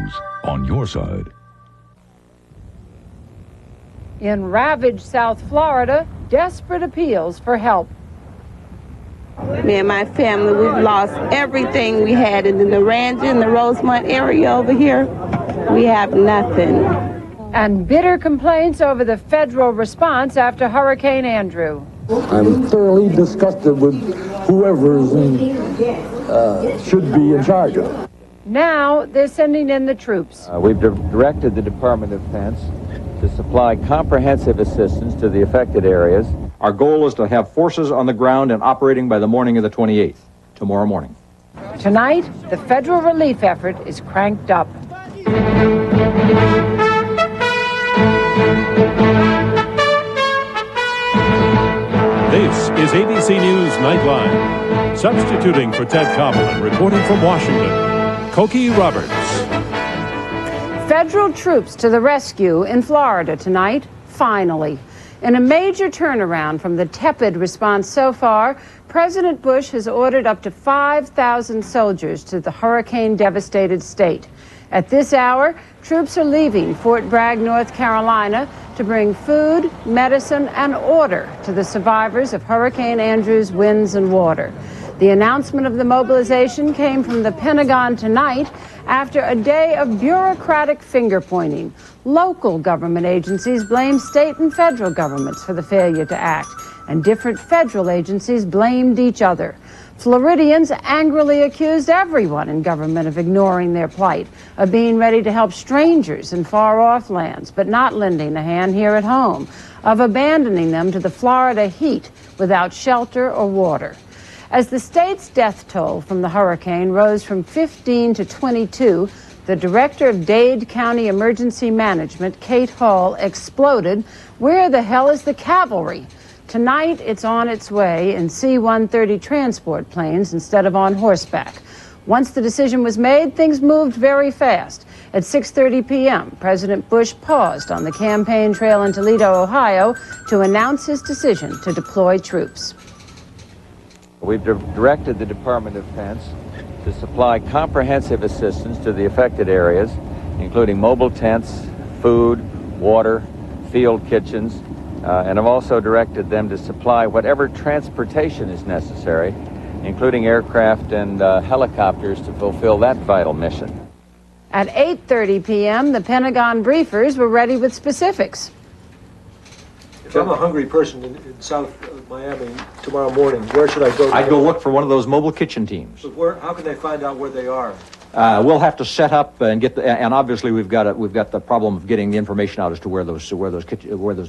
News, on your side. In ravaged South Florida, desperate appeals for help. Me and my family, we've lost everything we had in the ranch in the Rosemont area over here. We have nothing. And bitter complaints over the federal response after Hurricane Andrew. I'm thoroughly disgusted with whoever should be in charge of it. Now they're sending in the troops. We've directed the Department of Defense to supply comprehensive assistance to the affected areas. Our goal is to have forces on the ground and operating by the morning of the 28th, tomorrow morning. Tonight, the federal relief effort is cranked up. This is ABC News Nightline. Substituting for Ted Koppel and reporting from Washington, Cokie Roberts. Federal troops to the rescue in Florida tonight, finally. In a major turnaround from the tepid response so far, President Bush has ordered up to 5,000 soldiers to the hurricane-devastated state. At this hour, troops are leaving Fort Bragg, North Carolina, to bring food, medicine, and order to the survivors of Hurricane Andrew's winds and water. The announcement of the mobilization came from the Pentagon tonight after a day of bureaucratic finger-pointing. Local government agencies blame state and federal governments for the failure to act, and different federal agencies blamed each other. Floridians angrily accused everyone in government of ignoring their plight, of being ready to help strangers in far-off lands, but not lending a hand here at home, of abandoning them to the Florida heat without shelter or water. As the state's death toll from the hurricane rose from 15 to 22, the director of Dade County Emergency Management, Kate Hall, exploded. Where the hell is the cavalry? Tonight, it's on its way in C-130 transport planes instead of on horseback. Once the decision was made, things moved very fast. At 6:30 p.m., President Bush paused on the campaign trail in Toledo, Ohio, to announce his decision to deploy troops. We've directed the Department of Defense to supply comprehensive assistance to the affected areas, including mobile tents, food, water, field kitchens, and I've also directed them to supply whatever transportation is necessary, including aircraft and helicopters to fulfill that vital mission. At 8:30 p.m., the Pentagon briefers were ready with specifics. If I'm a hungry person in South Miami tomorrow morning, where should I go? I'd go look for one of those mobile kitchen teams. But how can they find out where they are? We'll have to set up and get and obviously we've got the problem of getting the information out as to where those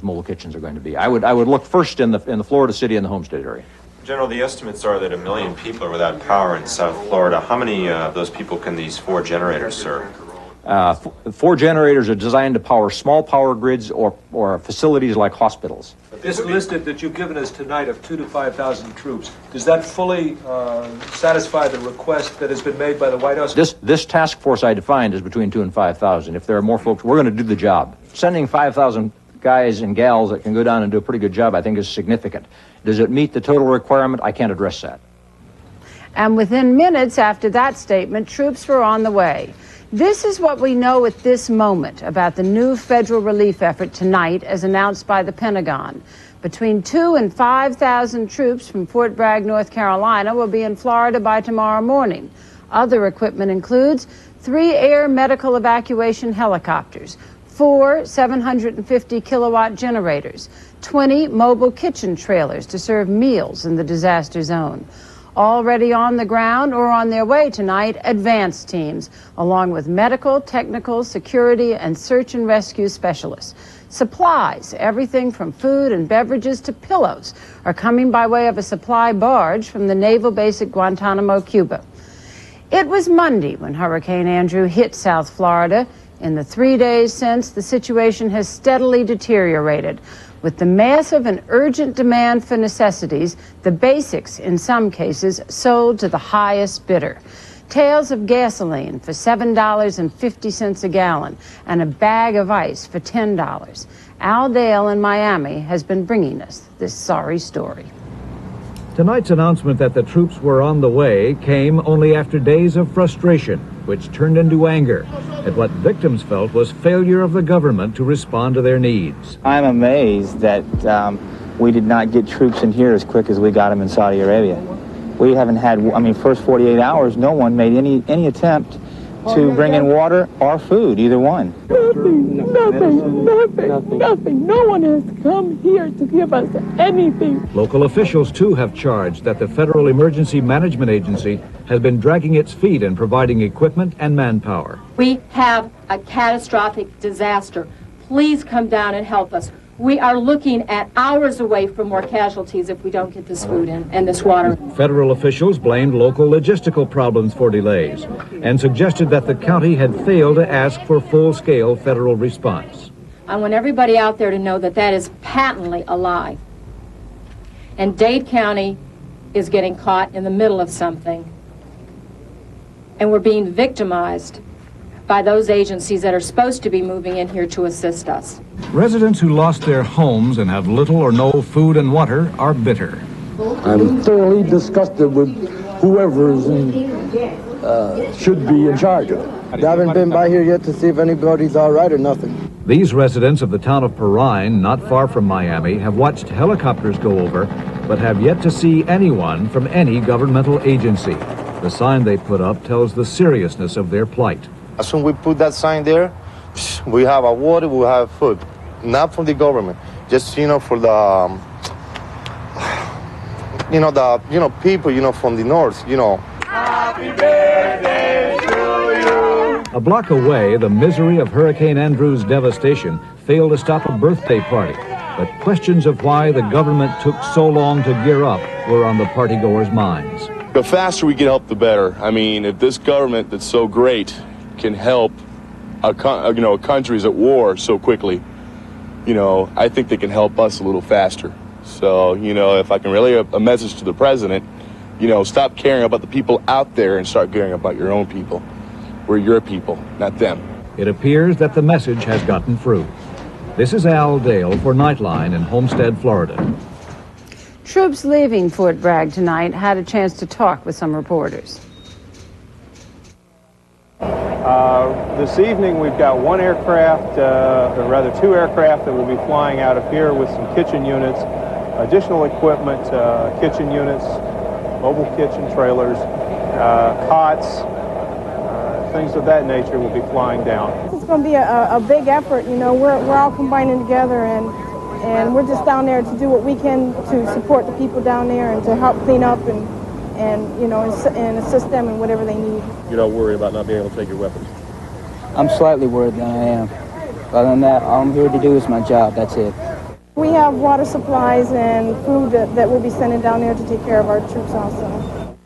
mobile kitchens are going to be. I would look first in the Florida City and the Homestead area. General, the estimates are that 1 million people are without power in South Florida. How many of those people can these 4 generators serve? 4 generators are designed to power small power grids or facilities like hospitals. This listed that you've given us tonight of 2,000 to 5,000 troops, does that fully satisfy the request that has been made by the White House? This task force I defined is between 2,000 and 5,000. If there are more folks, we're going to do the job. Sending 5,000 guys and gals that can go down and do a pretty good job, I think, is significant. Does it meet the total requirement? I can't address that. And within minutes after that statement, troops were on the way. This is what we know at this moment about the new federal relief effort tonight, as announced by the Pentagon. Between 2,000 and 5,000 troops from Fort Bragg, North Carolina, will be in Florida by tomorrow morning. Other equipment includes 3 air medical evacuation helicopters, 4 750-kilowatt generators, 20 mobile kitchen trailers to serve meals in the disaster zone. Already on the ground or on their way tonight, advance teams, along with medical, technical, security, and search and rescue specialists. Supplies, everything from food and beverages to pillows, are coming by way of a supply barge from the naval base at Guantanamo, Cuba. It was Monday when Hurricane Andrew hit South Florida. In the 3 days since, the situation has steadily deteriorated. With the massive and urgent demand for necessities, the basics, in some cases, sold to the highest bidder. Tales of gasoline for $7.50 a gallon and a bag of ice for $10. Al Dale in Miami has been bringing us this sorry story. Tonight's announcement that the troops were on the way came only after days of frustration which turned into anger at what victims felt was failure of the government to respond to their needs. I'm amazed that we did not get troops in here as quick as we got them in Saudi Arabia. We haven't had, first 48 hours, no one made any attempt to bring in water or food, either one. Nothing. No one has come here to give us anything. Local officials, too, have charged that the Federal Emergency Management Agency has been dragging its feet in providing equipment and manpower. We have a catastrophic disaster. Please come down and help us. We are looking at hours away from more casualties if we don't get this food in and this water. Federal officials blamed local logistical problems for delays and suggested that the county had failed to ask for full-scale federal response. I want everybody out there to know that that is patently a lie. And Dade County is getting caught in the middle of something. And we're being victimized by those agencies that are supposed to be moving in here to assist us. Residents who lost their homes and have little or no food and water are bitter. I'm thoroughly disgusted with whoever should be in charge of it. I haven't been by here yet to see if anybody's all right or nothing. These residents of the town of Perrine, not far from Miami, have watched helicopters go over, but have yet to see anyone from any governmental agency. The sign they put up tells the seriousness of their plight. As soon as we put that sign there, we have our water, we have food. Not from the government, just, for the, people, from the north, Happy birthday to you. A block away, the misery of Hurricane Andrew's devastation failed to stop a birthday party. But questions of why the government took so long to gear up were on the partygoers' minds. The faster we get help, the better. I mean, if this government that's so great can help countries at war so quickly, I think they can help us a little faster. So, if I can relay a message to the president, stop caring about the people out there and start caring about your own people. We're your people, not them. It appears that the message has gotten through. This is Al Dale for Nightline in Homestead, Florida. Troops leaving Fort Bragg tonight had a chance to talk with some reporters. This evening we've got one aircraft, or rather two aircraft that will be flying out of here with some kitchen units, additional equipment, kitchen units, mobile kitchen trailers, cots, things of that nature will be flying down. It's going to be a big effort. We're all combining together, and we're just down there to do what we can to support the people down there and to help clean up and assist them in whatever they need. You don't worry about not being able to take your weapons? I'm slightly worried than I am. Other than that, all I'm here to do is my job. That's it. We have water supplies and food that we'll be sending down there to take care of our troops also.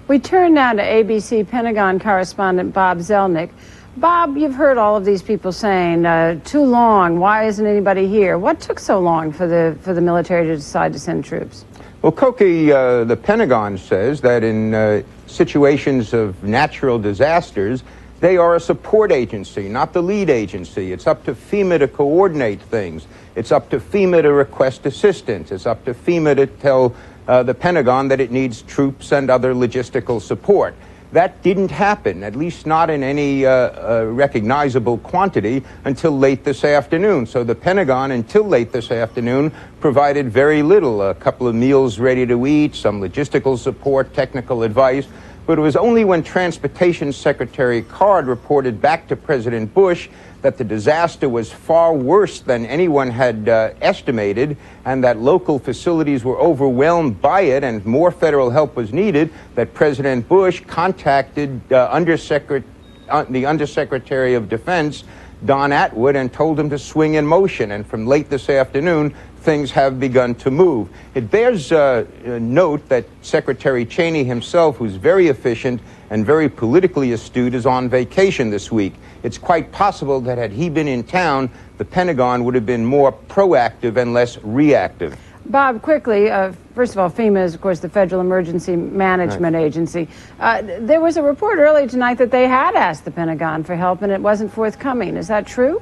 We turn now to ABC Pentagon correspondent Bob Zelnick. Bob, you've heard all of these people saying, too long, why isn't anybody here? What took so long for the military to decide to send troops? Well, Koki, the Pentagon says that in situations of natural disasters, they are a support agency, not the lead agency. It's up to FEMA to coordinate things. It's up to FEMA to request assistance. It's up to FEMA to tell the Pentagon that it needs troops and other logistical support. That didn't happen, at least not in any recognizable quantity, until late this afternoon. So the Pentagon, until late this afternoon, provided very little, a couple of meals ready to eat, some logistical support, technical advice. But it was only when Transportation Secretary Card reported back to President Bush that the disaster was far worse than anyone had estimated, and that local facilities were overwhelmed by it and more federal help was needed, that President Bush contacted the Undersecretary of Defense, Don Atwood, and told him to swing in motion. And from late this afternoon, things have begun to move. It bears note that Secretary Cheney himself, who's very efficient and very politically astute, is on vacation this week. It's quite possible that had he been in town, the Pentagon would have been more proactive and less reactive. Bob, quickly, first of all, FEMA is, of course, the Federal Emergency Management Agency. There was a report earlier tonight that they had asked the Pentagon for help and it wasn't forthcoming. Is that true?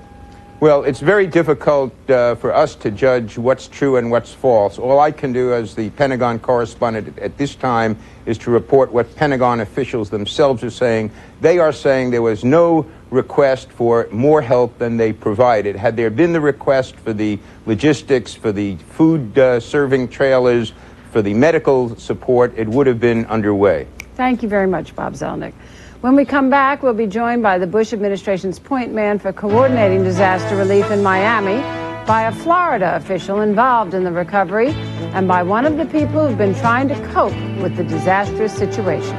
Well, it's very difficult for us to judge what's true and what's false. All I can do as the Pentagon correspondent at this time is to report what Pentagon officials themselves are saying. They are saying there was no request for more help than they provided. Had there been the request for the logistics, for the food serving trailers, for the medical support, it would have been underway. Thank you very much, Bob Zelnick. When we come back, we'll be joined by the Bush administration's point man for coordinating disaster relief in Miami, by a Florida official involved in the recovery, and by one of the people who've been trying to cope with the disastrous situation.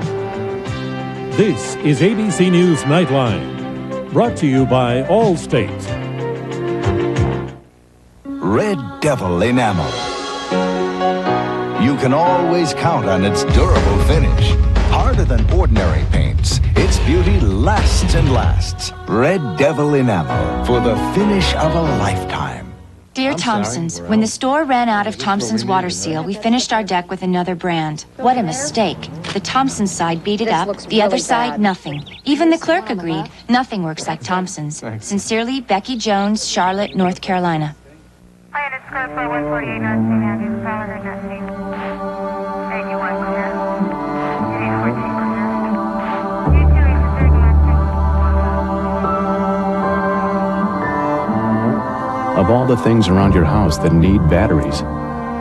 This is ABC News Nightline, brought to you by Allstate. Red Devil enamel. You can always count on its durable finish. Harder than ordinary paints, its beauty lasts and lasts. Red Devil enamel, for the finish of a lifetime. Dear Thompson's, when the store ran out of Thompson's water seal, we finished our deck with another brand. What a mistake. The Thompson's side beat it up, the other side, nothing. Even the clerk agreed, nothing works like Thompson's. Sincerely, Becky Jones, Charlotte, North Carolina. Of all the things around your house that need batteries,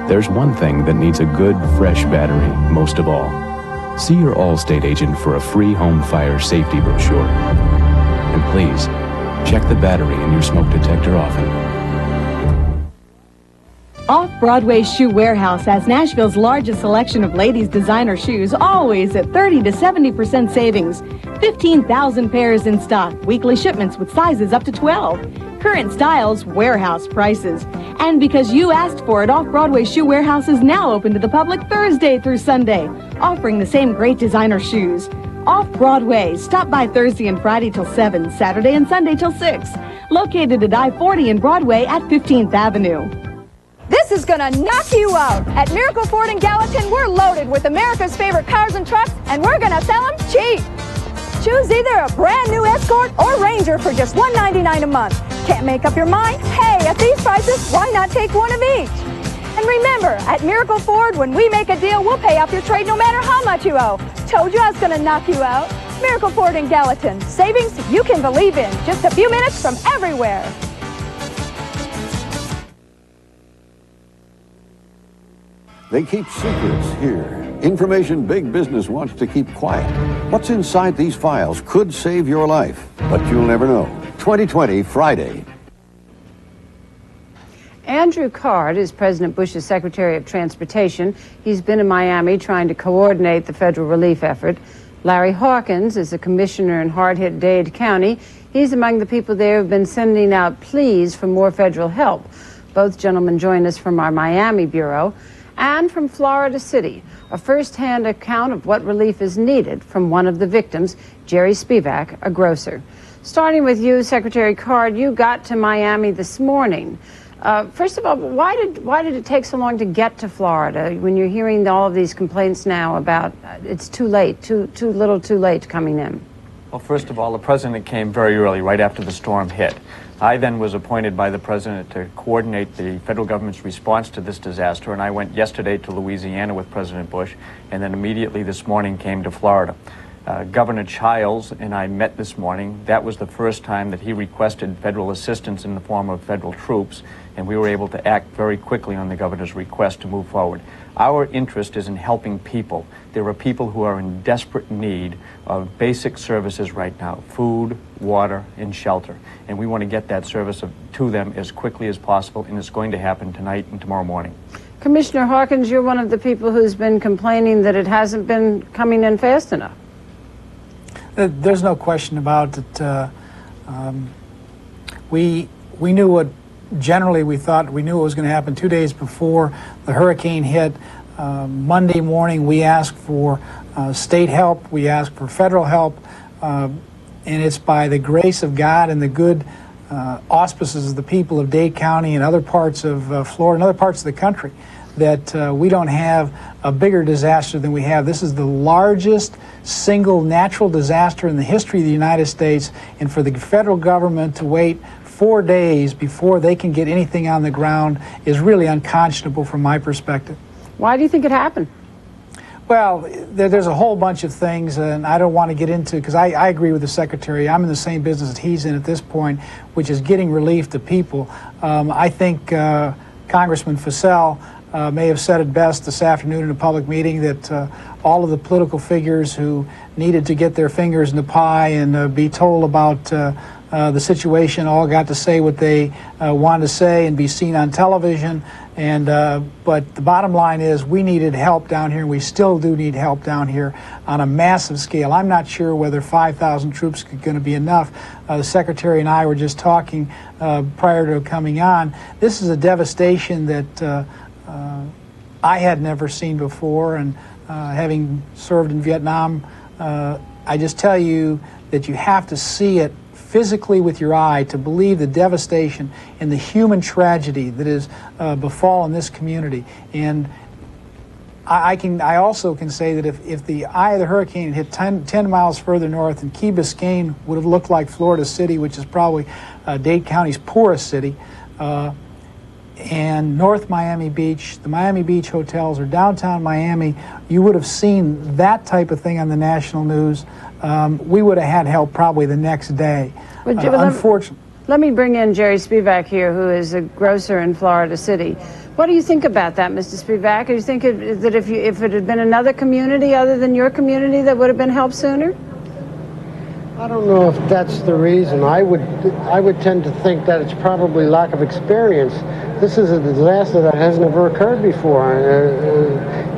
there's one thing that needs a good, fresh battery most of all. See your Allstate agent for a free home fire safety brochure. And please, check the battery in your smoke detector often. Off-Broadway Shoe Warehouse has Nashville's largest selection of ladies' designer shoes, always at 30 to 70% savings. 15,000 pairs in stock, weekly shipments with sizes up to 12. Current styles, warehouse prices. And because you asked for it, Off-Broadway Shoe Warehouse is now open to the public Thursday through Sunday, offering the same great designer shoes. Off-Broadway, stop by Thursday and Friday till 7, Saturday and Sunday till 6. Located at I-40 and Broadway at 15th Avenue. This is gonna knock you out. At Miracle Ford in Gallatin, we're loaded with America's favorite cars and trucks, and we're gonna sell them cheap. Choose either a brand new Escort or Ranger for just $199 a month. Can't make up your mind? Hey, at these prices, why not take one of each? And remember, at Miracle Ford, when we make a deal, we'll pay off your trade no matter how much you owe. Told you I was gonna knock you out. Miracle Ford in Gallatin. Savings you can believe in. Just a few minutes from everywhere. They keep secrets here. Information big business wants to keep quiet. What's inside these files could save your life, but you'll never know. 2020, Friday. Andrew Card is President Bush's Secretary of Transportation. He's been in Miami trying to coordinate the federal relief effort. Larry Hawkins is a commissioner in hard-hit Dade County. He's among the people there who've been sending out pleas for more federal help. Both gentlemen join us from our Miami bureau. And from Florida City, a first-hand account of what relief is needed from one of the victims, Jerry Spivak, a grocer. Starting with you, Secretary Card, you got to Miami this morning. First of all, why did it take so long to get to Florida when you're hearing all of these complaints now about it's too late, too little too late coming in? Well, first of all, the president came very early, right after the storm hit. I then was appointed by the president to coordinate the federal government's response to this disaster, and I went yesterday to Louisiana with President Bush, and then immediately this morning came to Florida. Governor Childs and I met this morning. That was the first time that he requested federal assistance in the form of federal troops, and we were able to act very quickly on the governor's request to move forward. Our interest is in helping people. There are people who are in desperate need of basic services right now, food, water, and shelter. And we want to get that service to them as quickly as possible, and it's going to happen tonight and tomorrow morning. Commissioner Hawkins, you're one of the people who's been complaining that it hasn't been coming in fast enough. There's no question about it. We knew what generally we thought. We knew it was going to happen 2 days before the hurricane hit. Monday morning we asked for state help, we asked for federal help, and it's by the grace of God and the good auspices of the people of Dade County and other parts of Florida and other parts of the country that we don't have a bigger disaster than we have. This is the largest single natural disaster in the history of the United States, and for the federal government to wait 4 days before they can get anything on the ground is really unconscionable from my perspective. Why do you think it happened? Well, there's a whole bunch of things, and I don't want to get into, because I agree with the Secretary. I'm in the same business that he's in at this point, which is getting relief to people. I think Congressman Fasell may have said it best this afternoon in a public meeting that all of the political figures who needed to get their fingers in the pie and be told about the situation all got to say what they wanted to say and be seen on television. And but the bottom line is we needed help down here, and we still do need help down here on a massive scale. I'm not sure whether 5,000 troops is going to be enough. The Secretary and I were just talking prior to coming on. This is a devastation that I had never seen before, and having served in Vietnam, I just tell you that you have to see it physically with your eye to believe the devastation and the human tragedy that has befallen this community. And I also can say that if the eye of the hurricane hit 10 miles further north, and Key Biscayne would have looked like Florida City, which is probably Dade County's poorest city, and North Miami Beach, the Miami Beach hotels, or downtown Miami, you would have seen that type of thing on the national news. We would have had help probably the next day. Unfortunately. Let me bring in Jerry Spivak here, who is a grocer in Florida City. What do you think about that, Mr. Spivak? Do you think that if it had been another community other than your community that would have been helped sooner? I don't know if that's the reason. I would tend to think that it's probably lack of experience. This is a disaster that has never occurred before,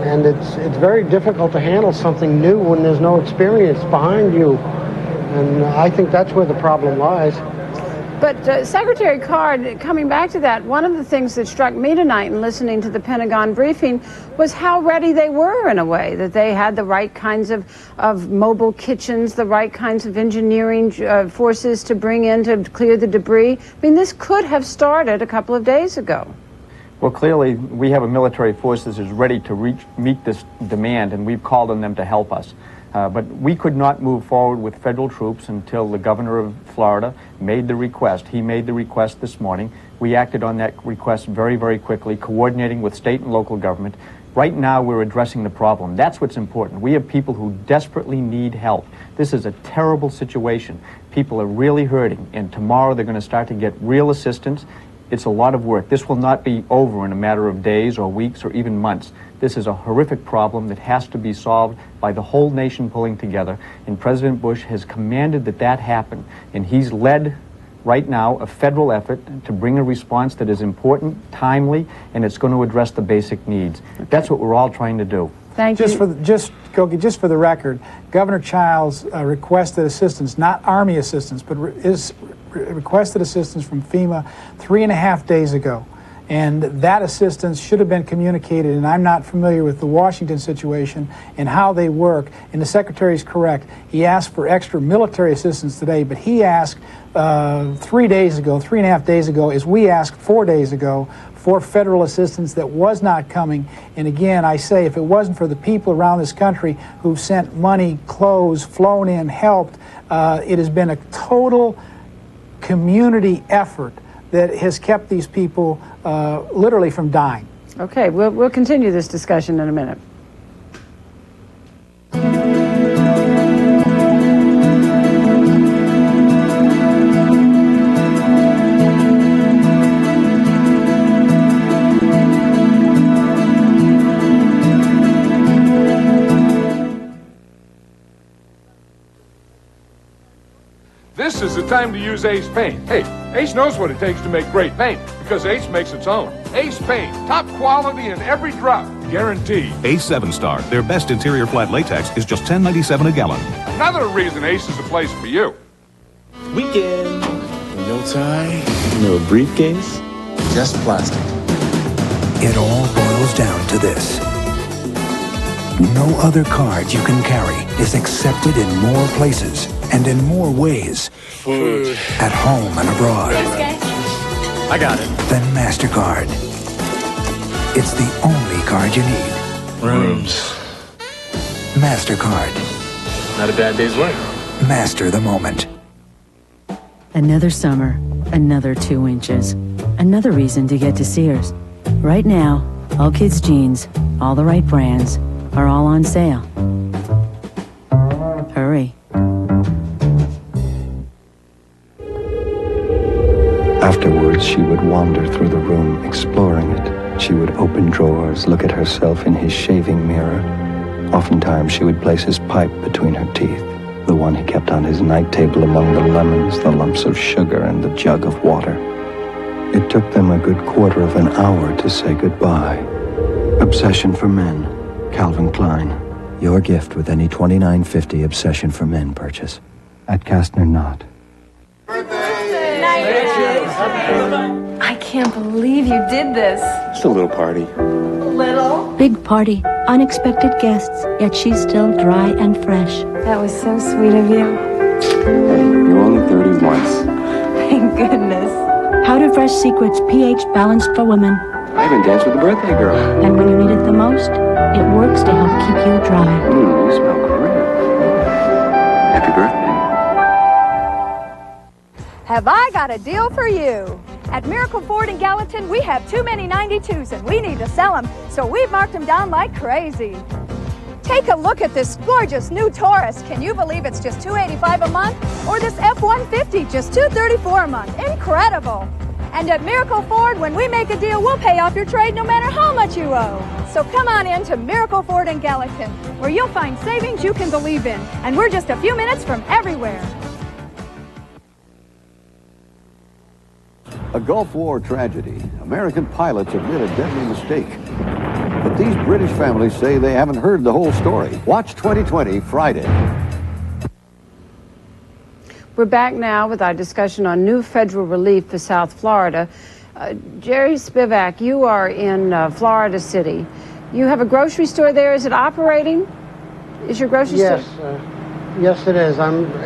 and it's very difficult to handle something new when there's no experience behind you. And I think that's where the problem lies. But Secretary Card, coming back to that, one of the things that struck me tonight in listening to the Pentagon briefing was how ready they were, in a way, that they had the right kinds of mobile kitchens, the right kinds of engineering forces to bring in to clear the debris. I mean, this could have started a couple of days ago. Well, clearly, we have a military force that is ready to meet this demand, and we've called on them to help us. But we could not move forward with federal troops until the governor of Florida made the request. He made the request this morning. We acted on that request very, very quickly, coordinating with state and local government. Right now, we're addressing the problem. That's what's important. We have people who desperately need help. This is a terrible situation. People are really hurting, and tomorrow they're going to start to get real assistance. It's a lot of work. This will not be over in a matter of days or weeks or even months. This is a horrific problem that has to be solved by the whole nation pulling together, and President Bush has commanded that happen, and he's led right now a federal effort to bring a response that is important, timely, and it's going to address the basic needs. Okay. That's what we're all trying to do. Thank you. Just for the record, Governor Childs requested assistance, not Army assistance, but requested assistance from FEMA 3.5 days ago. And that assistance should have been communicated, and I'm not familiar with the Washington situation and how they work. And the Secretary's correct. He asked for extra military assistance today, but he asked 3 days ago, 3.5 days ago, as we asked 4 days ago, for federal assistance that was not coming. And again, I say, if it wasn't for the people around this country who've sent money, clothes, flown in, helped, it has been a total community effort that has kept these people literally from dying. Okay, we'll continue this discussion in a minute. This is the time to use Ace Paint. Hey, Ace knows what it takes to make great paint, because Ace makes its own. Ace Paint, top quality in every drop, guaranteed. Ace 7-Star, their best interior flat latex, is just $10.97 a gallon. Another reason Ace is the place for you. Weekend. No tie, no briefcase, just plastic. It all boils down to this. No other card you can carry is accepted in more places and in more ways. Food. At home and abroad. I got it. Than MasterCard. It's the only card you need. Rooms. MasterCard. Not a bad day's work. Master the moment. Another summer, Another 2 inches. Another reason to get to Sears. Right now, all kids' jeans, all the right brands, are all on sale. Hurry. Afterwards, she would wander through the room, exploring it. She would open drawers, look at herself in his shaving mirror. Oftentimes, she would place his pipe between her teeth, the one he kept on his night table among the lemons, the lumps of sugar, and the jug of water. It took them a good quarter of an hour to say goodbye. Obsession for Men, Calvin Klein. Your gift with any $29.50 Obsession for Men purchase at Kastner Knott. I can't believe you did this. Just a little party. Little? Big party, unexpected guests, yet she's still dry and fresh. That was so sweet of you. You're only 30 once. Thank goodness. Powder Fresh Secrets pH balanced for women. I even danced with the birthday girl. And when you need it the most, it works to help keep you dry. You smell great. Happy birthday. Have I got a deal for you? At Miracle Ford in Gallatin, we have too many 92s and we need to sell them, so we've marked them down like crazy. Take a look at this gorgeous new Taurus. Can you believe it's just $285 a month? Or this F-150, just $234 a month. Incredible! And at Miracle Ford, when we make a deal, we'll pay off your trade no matter how much you owe. So come on in to Miracle Ford in Gallatin, where you'll find savings you can believe in. And we're just a few minutes from everywhere. A Gulf War tragedy. American pilots admit a deadly mistake. But these British families say they haven't heard the whole story. Watch 2020 Friday. We're back now with our discussion on new federal relief for South Florida. Jerry Spivak, you are in Florida City. You have a grocery store there. Is it operating? Is your grocery store? Yes, it is.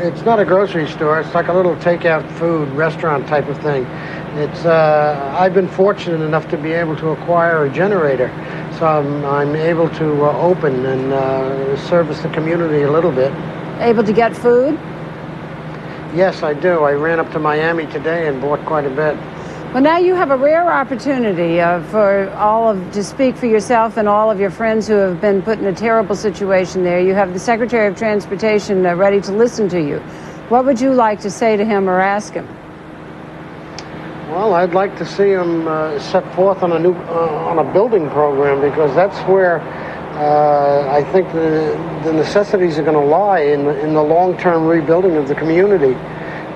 It's not a grocery store. It's like a little takeout food restaurant type of thing. It's. I've been fortunate enough to be able to acquire a generator, so I'm able to open and service the community a little bit. Able to get food? Yes, I do. I ran up to Miami today and bought quite a bit. Well, now you have a rare opportunity to speak for yourself and all of your friends who have been put in a terrible situation there. You have the Secretary of Transportation ready to listen to you. What would you like to say to him or ask him? Well, I'd like to see him set forth on a building program, because that's where I think the necessities are going to lie in the long-term rebuilding of the community.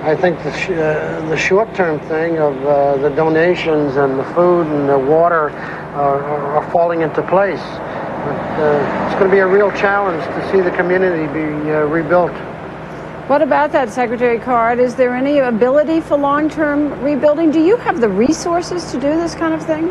I think the short-term thing of the donations and the food and the water are falling into place. But it's going to be a real challenge to see the community be rebuilt. What about that, Secretary Card? Is there any ability for long-term rebuilding? Do you have the resources to do this kind of thing?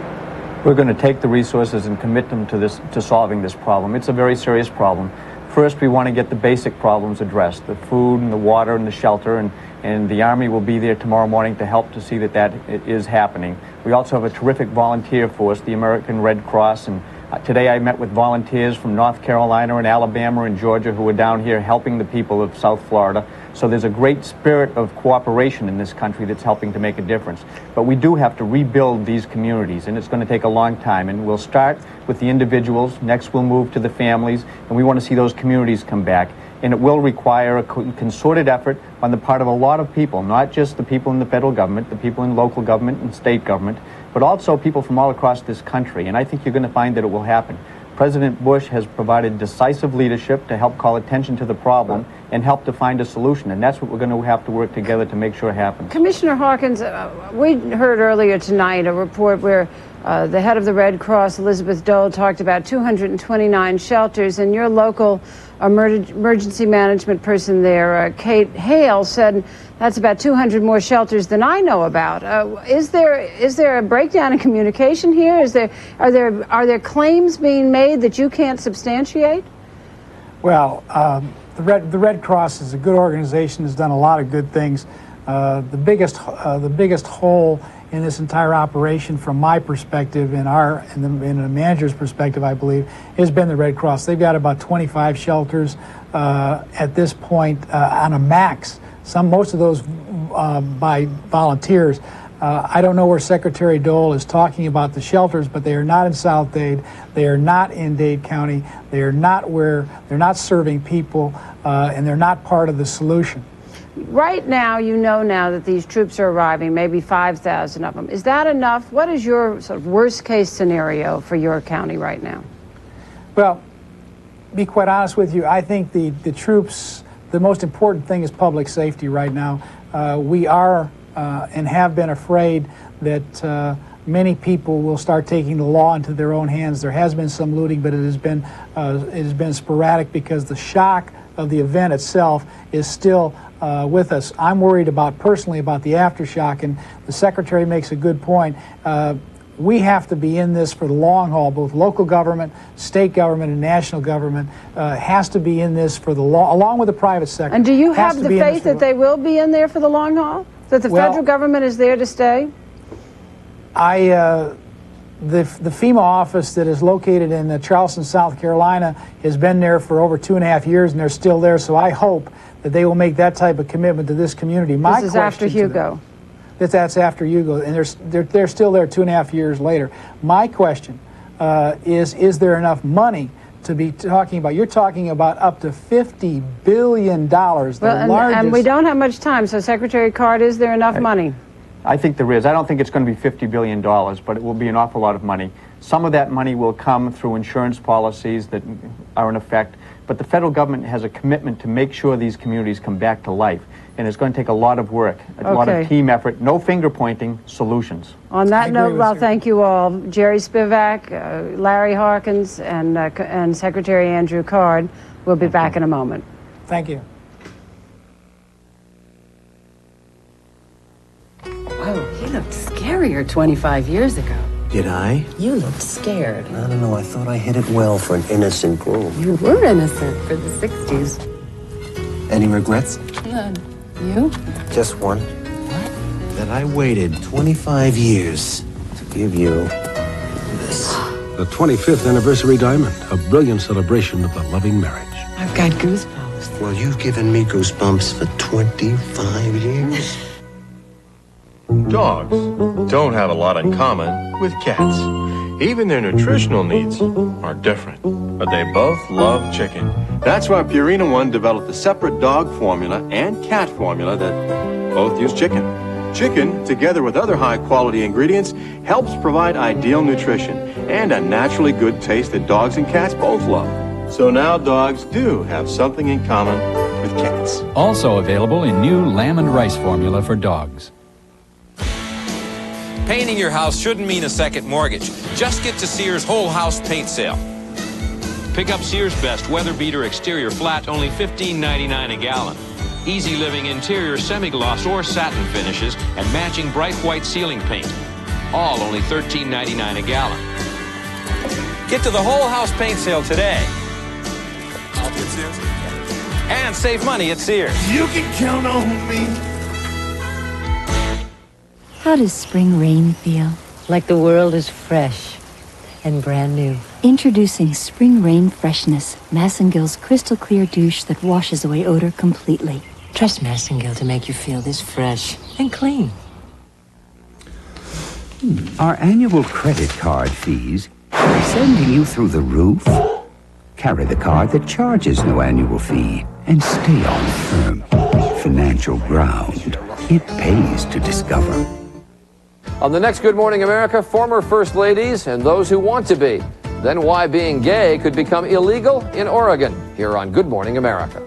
We're going to take the resources and commit them to solving this problem. It's a very serious problem. First, we want to get the basic problems addressed, the food and the water and the shelter, and the Army will be there tomorrow morning to help to see that is happening. We also have a terrific volunteer force, the American Red Cross, and today I met with volunteers from North Carolina and Alabama and Georgia who are down here helping the people of South Florida. So there's a great spirit of cooperation in this country that's helping to make a difference. But we do have to rebuild these communities, and it's going to take a long time. And we'll start with the individuals. Next, we'll move to the families, and we want to see those communities come back. And it will require a concerted effort on the part of a lot of people, not just the people in the federal government, the people in local government and state government, but also people from all across this country. And I think you're going to find that it will happen. President Bush has provided decisive leadership to help call attention to the problem and help to find a solution. And that's what we're going to have to work together to make sure happens. Commissioner Hawkins, we heard earlier tonight a report where the head of the Red Cross, Elizabeth Dole, talked about 229 shelters, and your local emergency management person there, Kate Hale, said that's about 200 more shelters than I know about. Is there a breakdown in communication here? Are there claims being made that you can't substantiate? Well, the Red Cross is a good organization, has done a lot of good things. The biggest hole in this entire operation, from my perspective, in the manager's perspective, I believe, has been the Red Cross. They've got about 25 shelters at this point on a max. Most of those by volunteers. I don't know where Secretary Dole is talking about the shelters, but they are not in South Dade. They are not in Dade County. They are not where they're not serving people, and they're not part of the solution. Right now, you know now that these troops are arriving, maybe 5,000 of them. Is that enough? What is your sort of worst-case scenario for your county right now? Well, to be quite honest with you, I think the troops, the most important thing is public safety right now. We are and have been afraid that many people will start taking the law into their own hands. There has been some looting, but it has been sporadic because the shock of the event itself is still with us. I'm worried personally about the aftershock, and the Secretary makes a good point. We have to be in this for the long haul. Both local government, state government, and national government has to be in this for the along with the private sector. And do you have the faith that they will be in there for the long haul? That the federal government is there to stay? The FEMA office that is located in Charleston, South Carolina, has been there for over 2.5 years, and they're still there. So I hope that they will make that type of commitment to this community. This is after Hugo. That's after Hugo, and they're still there 2.5 years later. My question is there enough money to be talking about? You're talking about up to $50 billion. Largest. And we don't have much time, so Secretary Card, is there enough money? I think there is. I don't think it's going to be $50 billion, but it will be an awful lot of money. Some of that money will come through insurance policies that are in effect, but the federal government has a commitment to make sure these communities come back to life. And it's going to take a lot of work, a lot of team effort, no finger-pointing, solutions. On that note, well, thank you all. Jerry Spivak, Larry Harkins, and Secretary Andrew Card. We'll be back in a moment. Thank you. Oh, he looked scarier 25 years ago. Did I? You looked scared. I don't know. I thought I hit it well for an innocent groom. You were innocent for the 60s. Any regrets? None. You? Just one. What? That I waited 25 years to give you this. The 25th anniversary diamond, a brilliant celebration of the loving marriage. I've got goosebumps. Well, you've given me goosebumps for 25 years. Dogs don't have a lot in common with cats. Even their nutritional needs are different, but they both love chicken. That's why Purina One developed a separate dog formula and cat formula that both use chicken. Chicken, together with other high-quality ingredients, helps provide ideal nutrition and a naturally good taste that dogs and cats both love. So now dogs do have something in common with cats. Also available in new lamb and rice formula for dogs. Painting your house shouldn't mean a second mortgage. Just get to Sears Whole House Paint Sale. Pick up Sears Best Weather Beater Exterior Flat, only $15.99 a gallon. Easy Living Interior Semi-Gloss or Satin Finishes and matching bright white ceiling paint. All only $13.99 a gallon. Get to the Whole House Paint Sale today. And save money at Sears. You can count on me. How does spring rain feel? Like the world is fresh and brand new. Introducing Spring Rain Freshness, Massengill's crystal clear douche that washes away odor completely. Trust Massengill to make you feel this fresh and clean. Are annual credit card fees sending you through the roof? Carry the card that charges no annual fee and stay on firm financial ground. It pays to discover. On the next Good Morning America, former First Ladies and those who want to be. Then why being gay could become illegal in Oregon. Here on Good Morning America.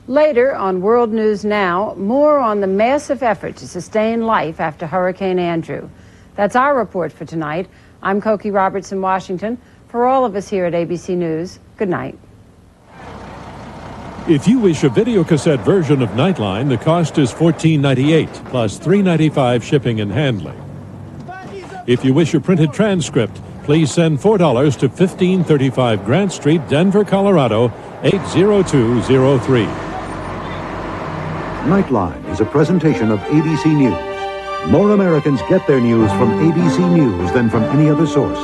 Later on World News Now, more on the massive effort to sustain life after Hurricane Andrew. That's our report for tonight. I'm Cokie Roberts in Washington. For all of us here at ABC News, good night. If you wish a videocassette version of Nightline, the cost is $14.98 plus $3.95 shipping and handling. If you wish a printed transcript, please send $4 to 1535 Grant Street, Denver, Colorado, 80203. Nightline is a presentation of ABC News. More Americans get their news from ABC News than from any other source.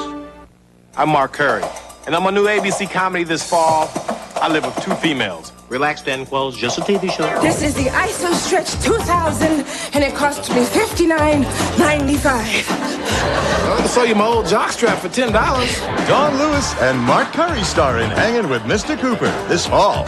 I'm Mark Curry, and on my new ABC comedy this fall, I live with two females, Relax, Dan Quells, just a TV show. This is the ISO Stretch 2000, and it cost me $59.95. I can sell you my old jockstrap for $10. Dawn Lewis and Mark Curry star in Hangin' with Mr. Cooper this fall.